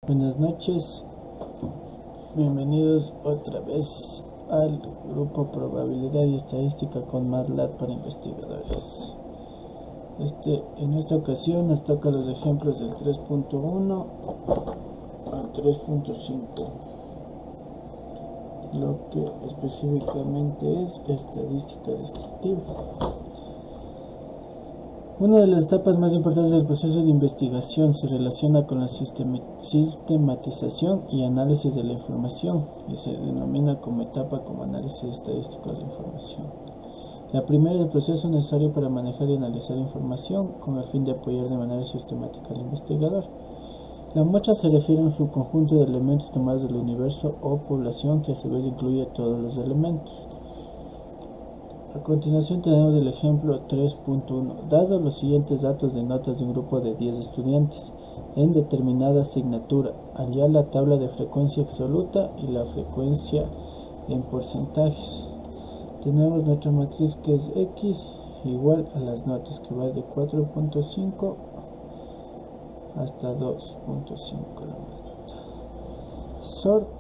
Buenas noches, bienvenidos otra vez al grupo Probabilidad y Estadística con MATLAB para investigadores. En esta ocasión nos toca los ejemplos del 3.1 al 3.5, lo que específicamente es estadística descriptiva. Una de las etapas más importantes del proceso de investigación se relaciona con la sistematización y análisis de la información y se denomina como etapa como análisis estadístico de la información. La primera es el proceso necesario para manejar y analizar información con el fin de apoyar de manera sistemática al investigador. La muestra se refiere a un subconjunto de elementos tomados del universo o población que a su vez incluye todos los elementos. A continuación tenemos el ejemplo 3.1. Dado los siguientes datos de notas de un grupo de 10 estudiantes en determinada asignatura, hallar la tabla de frecuencia absoluta y la frecuencia en porcentajes. Tenemos nuestra matriz que es X igual a las notas, que va de 4.5 hasta 2.5 la más nota. Sort,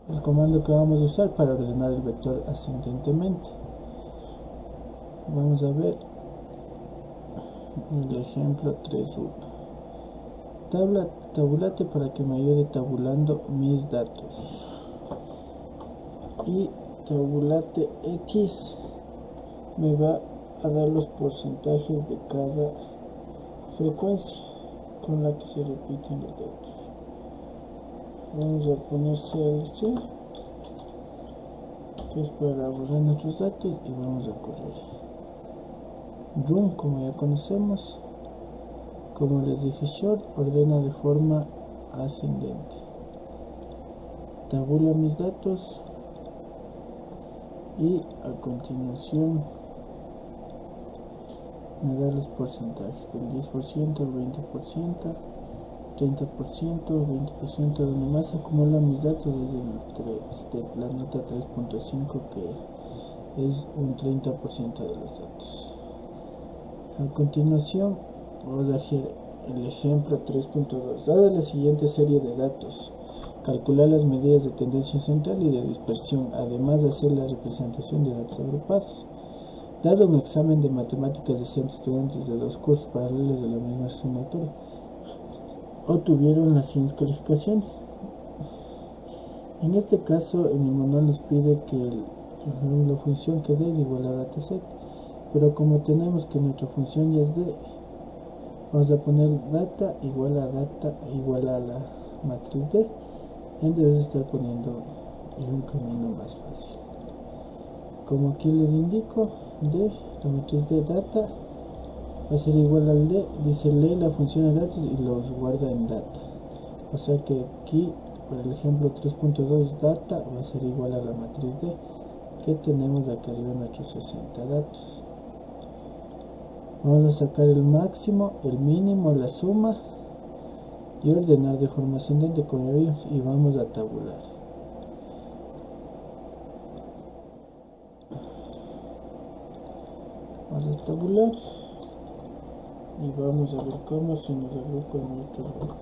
el comando que vamos a usar para ordenar el vector ascendentemente. Vamos a ver el ejemplo 3.1. Tabulate para que me ayude tabulando mis datos. Y tabulate X me va a dar los porcentajes de cada frecuencia con la que se repiten los datos. Vamos a poner CLC, que es para borrar nuestros datos, y vamos a correr. Run, como ya conocemos, como les dije, short ordena de forma ascendente. Tabula mis datos y a continuación me da los porcentajes del 10%, el 20%, 30%, 20%, donde más acumula mis datos desde la nota 3.5, que es un 30% de los datos. A continuación vamos a hacer el ejemplo 3.2. Dada la siguiente serie de datos, calcular las medidas de tendencia central y de dispersión, además de hacer la representación de datos agrupados. Dado un examen de matemáticas de 100 estudiantes de dos cursos paralelos de la misma asignatura, obtuvieron las siguientes calificaciones. En este caso, en el manual nos pide que la función que d es igual a dataset, pero como tenemos que nuestra función ya es d, vamos a poner data igual a la matriz d, en vez de estar poniendo un camino más fácil. Como aquí les indico, d, la matriz d data va a ser igual al d, dice lee la función de datos y los guarda en data. O sea que aquí, para el ejemplo 3.2, data va a ser igual a la matriz d, que tenemos acá arriba nuestros 60 datos. Vamos a sacar el máximo, el mínimo, la suma y ordenar de forma ascendente como ya vimos, y vamos a tabular. Vamos a tabular y vamos a ver cómo se nos agrupan nuestros grupos.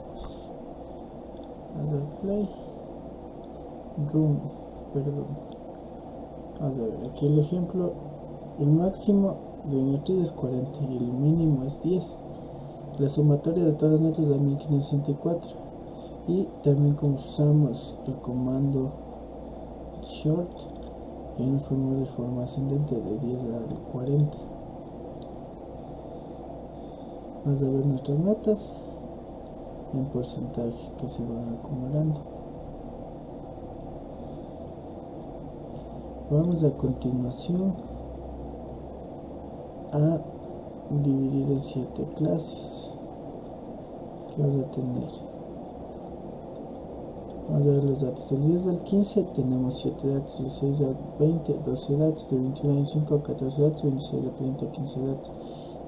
A dar play, vamos a ver aquí el ejemplo. El máximo de matriz es 40 y el mínimo es 10. La sumatoria de todas las notas da 1564, y también como usamos el comando short, y nos fuimos de forma ascendente de 10 al 40. Vamos a ver nuestras notas en porcentaje que se van acumulando. Vamos a continuación a dividir en 7 clases que vamos a tener. Vamos a ver los datos del 10 al 15, tenemos 7 datos, del 6 al 20, 12 datos, de 21 a 25, 14 datos, de 26 a 30, 15 datos,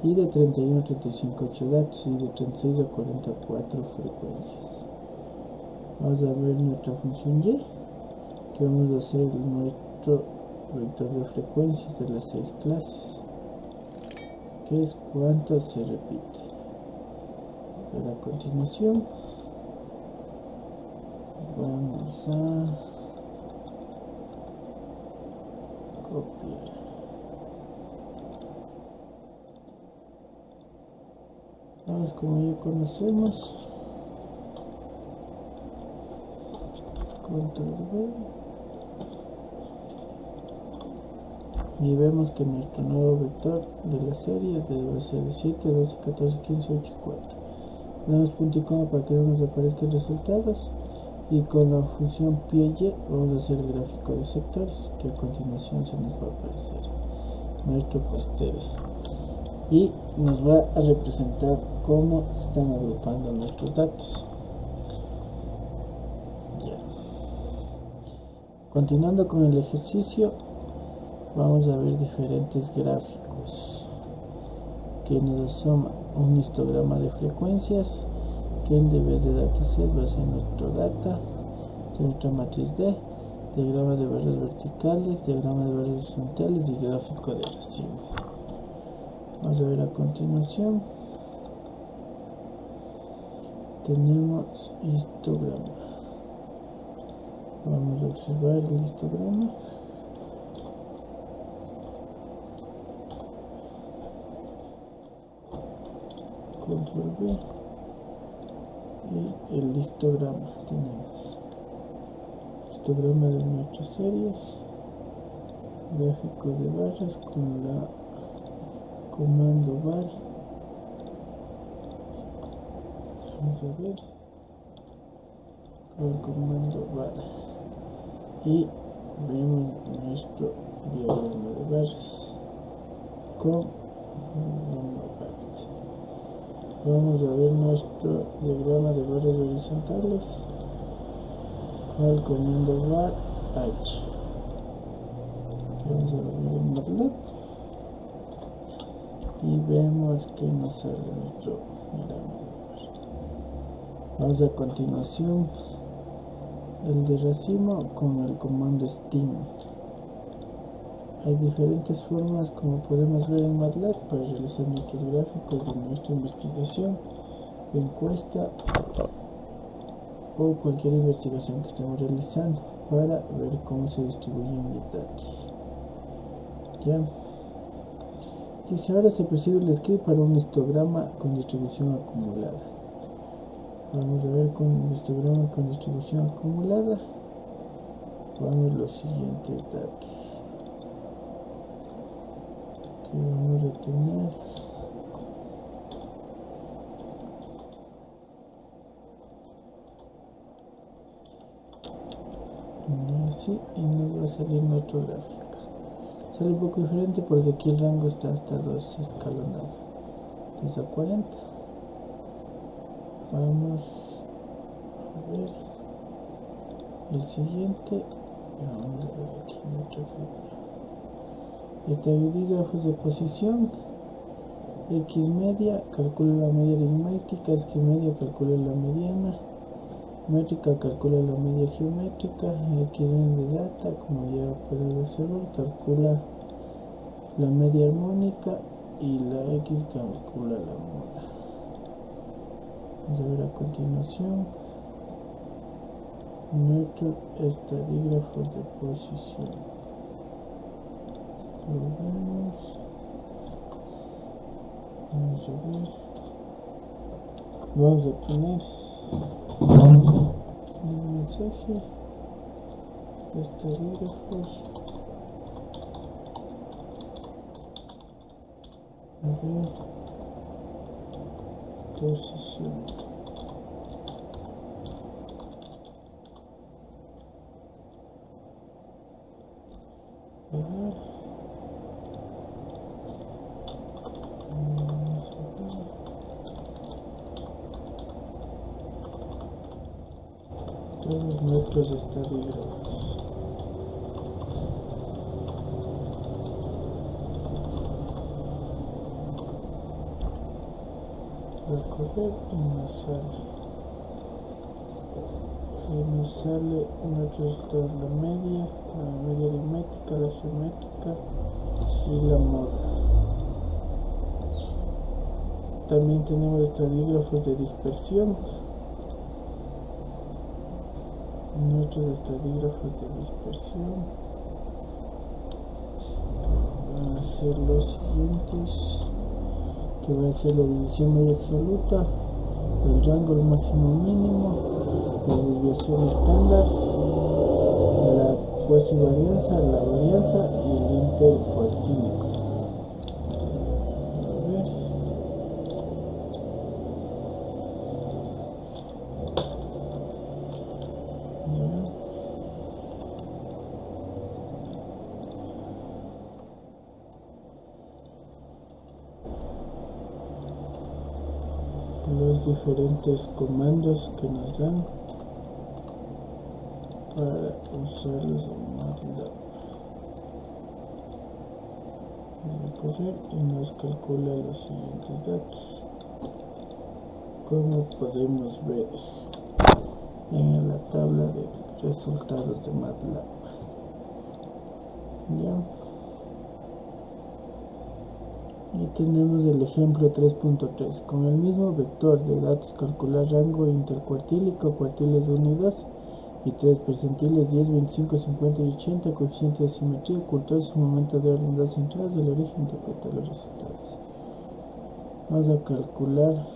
y de 31 a 35, 8 datos, y de 36 a 44 frecuencias. Vamos a ver nuestra función y, que vamos a hacer nuestro vector de frecuencias de las 6 clases, que es cuánto se repite. A continuación Vamos a copiar. Vamos, como ya conocemos, control V, y vemos que nuestro nuevo vector de la serie debe ser de 7, 12, 14, 15, 8 y 4. Le damos punto y coma para que no nos aparezcan resultados, y con la función pie vamos a hacer el gráfico de sectores, que a continuación se nos va a aparecer nuestro pastel y nos va a representar cómo se están agrupando nuestros datos. Ya. Continuando con el ejercicio, vamos a ver diferentes gráficos que nos asoman un histograma de frecuencias, que en vez de dataset va a ser nuestro data, nuestra matriz D, diagrama de barras verticales, diagrama de barras horizontales y gráfico de racimo. Vamos a ver a continuación. Tenemos histograma. Vamos a observar el histograma. Control V. Y el histograma. Tenemos histograma de nuestras series, gráficos de barras con la comando bar. Vamos a ver con el comando bar y vemos nuestro diagrama de barras con comando bar. Vamos a ver nuestro diagrama de barras horizontales con el comando bar h. Vamos a ver en MATLAB y vemos que nos sale nuestro diagrama de barras. Vamos a continuación el de racimo con el comando STEAM. Hay diferentes formas, como podemos ver en MATLAB, para realizar nuestros gráficos de nuestra investigación, encuesta o cualquier investigación que estemos realizando para ver cómo se distribuyen los datos. Ya. Dice, ahora se procede el script para un histograma con distribución acumulada. Vamos a ver con un histograma con distribución acumulada. Vamos a los siguientes datos. Que vamos a tener así, y nos va a salir nuestro gráfico. Sale un poco diferente porque aquí el rango está hasta 2 escalonado, desde 40. Vamos a ver el siguiente. Vamos a ver aquí nuestra figura. Estadígrafos de posición. X media, calcula la media aritmética. X media, calcula la mediana. Métrica, calcula la media geométrica. X de data, como ya pueden observar, calcula la media armónica y la X calcula la moda. Vamos a ver a continuación nuestros estadígrafos de posición. Lo vemos. Vamos a ver. Vamos a poner un mensaje. Estadígrafos. A ver. Posición. A ver. Todos nuestros estadígrafos. Recorrer y nos sale nuestros dos, la media aritmética, la geométrica y la moda. También tenemos estadígrafos de dispersión. nuestros estadígrafos de dispersión van a ser los siguientes, que va a ser la división media absoluta, el rango máximo mínimo, la desviación estándar, la cuasivarianza, la varianza y el intercuartílico. Los diferentes comandos que nos dan para usarlos en MATLAB. Voy a correr y nos calcula los siguientes datos, como podemos ver en la tabla de resultados de MATLAB. ¿Ya? Y tenemos el ejemplo 3.3. Con el mismo vector de datos calcular rango intercuartílico, cuartiles 1 y 2 y 3, percentiles 10, 25, 50 y 80, coeficiente de simetría, ocultar su momento de orden 2 centrados del origen, interpretar los resultados. Vamos a calcular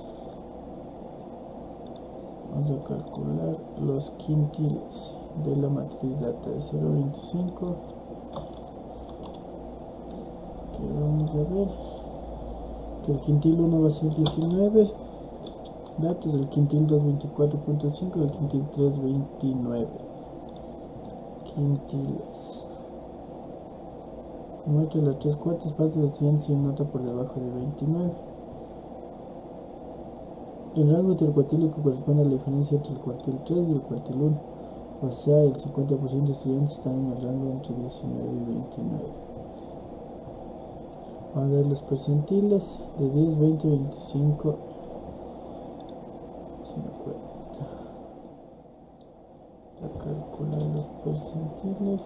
los quintiles de la matriz data de 0.25, que vamos a ver que el quintil 1 va a ser 19 datos, del quintil 2 24.5 y el quintil 3 29 quintiles. Como que las 3/4 partes del siguiente se nota por debajo de 29. El rango intercuartílico corresponde a la diferencia entre el cuartil 3 y el cuartil 1, o sea, el 50% de estudiantes están en el rango entre 19 y 29. Vamos a ver los percentiles de 10, 20, 25, 50. A calcular los percentiles.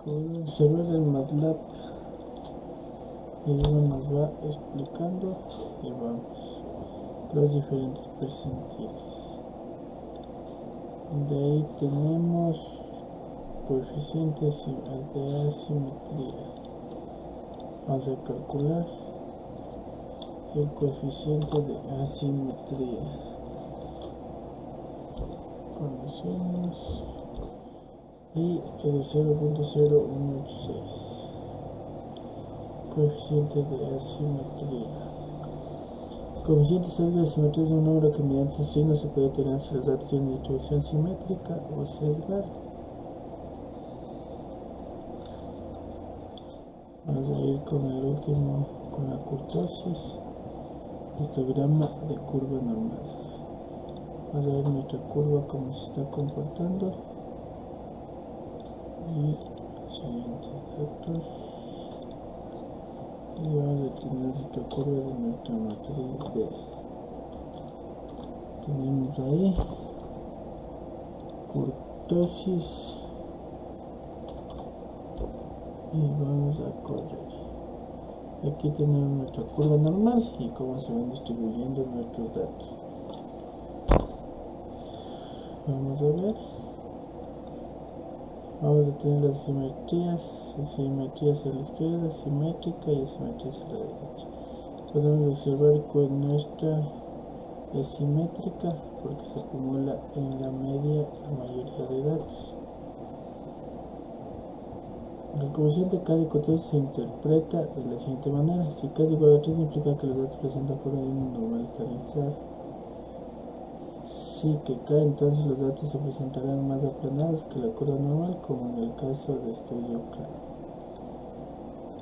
Como observar el MATLAB, y luego nos va explicando y vamos los diferentes percentiles. De ahí tenemos coeficientes de asimetría. Vamos a calcular el coeficiente de asimetría. Conocemos y es de 0.0186. Coeficiente de asimetría. Coeficiente de asimetría es un número que mediante su signo se puede determinar si los datos tienen distribución simétrica o sesgada. Vamos a ir con el último, con la kurtosis, histograma de curva normal. Vamos a ver nuestra curva cómo se está comportando y los siguientes datos. Y vamos a tener nuestra curva de nuestra matriz D. Tenemos ahí kurtosis y vamos a correr. Aquí tenemos nuestra curva normal y cómo se van distribuyendo nuestros datos. Vamos a ver. Vamos a tener las simetrías a la izquierda, simétrica y asimetrías a la derecha. Podemos observar que nuestra es simétrica porque se acumula en la media la mayoría de datos. La coeficiente K de kurtosis se interpreta de la siguiente manera: si K es igual a 3 implica que los datos presentan forma de un normal estabilizado. Si que K, entonces los datos se presentarán más aplanados que la curva normal, como en el caso de estudio K.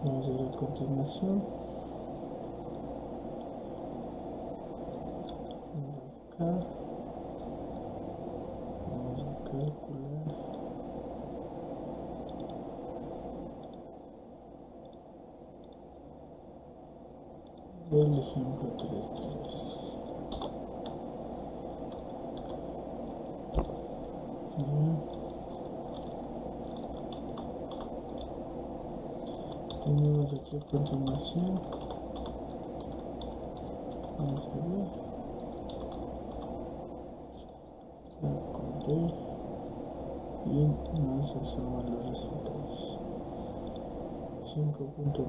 Vamos a ver a continuación. 2K. Vamos a calcular el ejemplo 3.3. Tenemos aquí a continuación, vamos a ver y nos asoman los resultados. 5.4.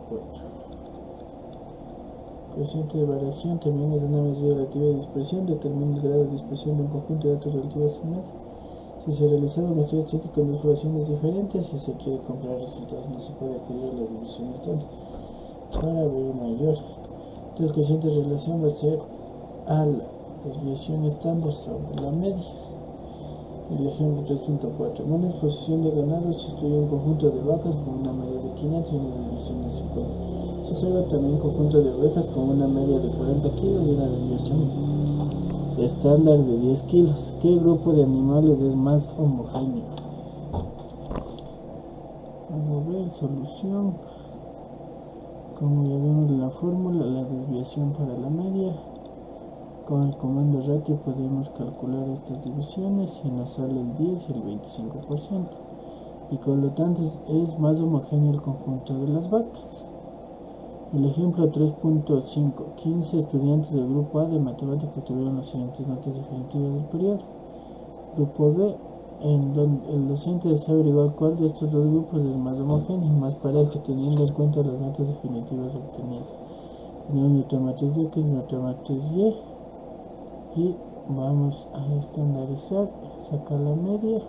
Coeficiente de variación también es una medida relativa de dispersión. Determina el grado de dispersión de un conjunto de datos relativos a NET. Si se realizaron un estudio estadístico con dos poblaciones diferentes, si se quiere comparar resultados, no se puede acudir a la división estándar. Para B mayor, entonces el coeficiente de relación va a ser a la desviación estándar sobre la media. El ejemplo 3.4. En una exposición de ganado se estudia un conjunto de vacas con una media de 500 y una desviación de 50. Se observa también un conjunto de ovejas con una media de 40 kilos y una desviación estándar de 10 kilos. ¿Qué grupo de animales es más homogéneo? Vamos a ver, solución. Como ya vemos en la fórmula, la desviación para la media. Con el comando ratio podemos calcular estas divisiones y nos sale el 10 y el 25%. Y por lo tanto es más homogéneo el conjunto de las vacas. El ejemplo 3.5. 15 estudiantes del grupo A de matemáticas tuvieron las siguientes notas definitivas del periodo. Grupo B, en donde el docente desea averiguar cuál de estos dos grupos es más homogéneo y más parejo, teniendo en cuenta las notas definitivas obtenidas. Tenemos nuestra matriz X, nuestra matriz Y, y vamos a estandarizar, sacar la media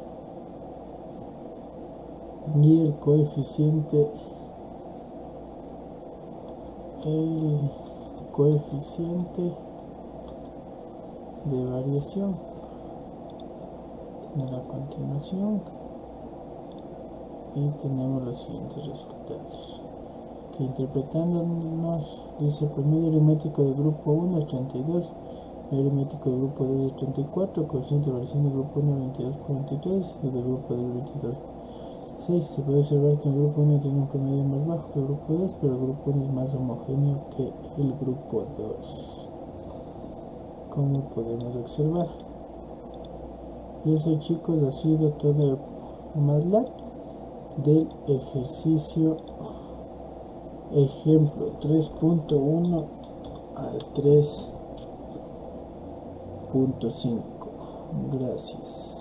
y el coeficiente de variación de la continuación, y tenemos los siguientes resultados que, interpretándonos, dice promedio aritmético del grupo 1 es 32, medio aritmético del grupo 2 es 34, coeficiente de variación del grupo 1 22.43 y del grupo 2 22.6. Se puede observar que el grupo 1 tiene un promedio más bajo que el grupo 2, pero el grupo 1 es más homogéneo que el grupo 2, como podemos observar. Y eso, chicos, ha sido todo el MATLAB del ejercicio ejemplo 3.1 al 3.5. Gracias.